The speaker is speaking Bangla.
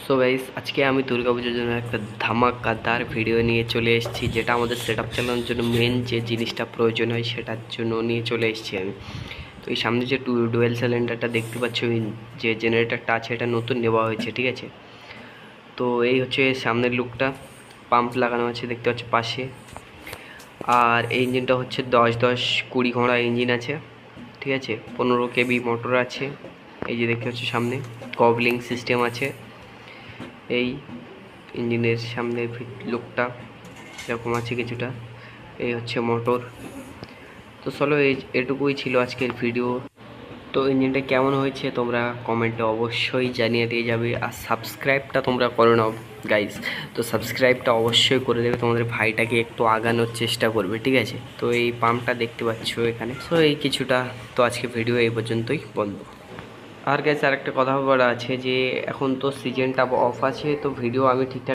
সো গাইস, আজকে আমি দুর্গাপুজোর জন্য একটা ধামাকাদার ভিডিও নিয়ে চলে এসেছি, যেটা আমাদের সেটআপ চালানোর জন্য মেন যে জিনিসটা প্রয়োজন হয় সেটার জন্য নিয়ে চলে এসেছি আমি। তো এই সামনে যে ডুয়েল সিলিন্ডারটা দেখতে পাচ্ছ, যে জেনারেটরটা আছে এটা নতুন নেওয়া হয়েছে, ঠিক আছে। তো এই হচ্ছে সামনের লুকটা, পাম্প লাগানো আছে দেখতে পাচ্ছ পাশে। আর এই ইঞ্জিনটা হচ্ছে 10-20 ঘোড়া ইঞ্জিন আছে, ঠিক আছে। 15 কেবি মোটর আছে, এই যে দেখতে পাচ্ছ সামনে কবলিং সিস্টেম আছে। এই ইঞ্জিনের সামনে লুকটা এরকম আছে কিছুটা। এই হচ্ছে মোটর। তো চলো, এটুকুই ছিল আজকের ভিডিও। তো ইঞ্জিনটা কেমন হয়েছে তোমরা কমেন্টে অবশ্যই জানিয়ে দিয়ে যাবে। আর সাবস্ক্রাইবটা তোমরা করে নাও গাইস। তো সাবস্ক্রাইবটা অবশ্যই করে দেবে, তোমাদের ভাইটাকে একটু আগানোর চেষ্টা করবে, ঠিক আছে। তো এই পাম্পটা দেখতে পাচ্ছ এখানে। সো এই কিছুটা। তো আজকে ভিডিও এই পর্যন্তই বন্ধ। আর গাইস, আরেকটা কথা বলা আছে যে এখন তো সিজনটা অফ আছে, তো ভিডিও আমি ঠিকঠাক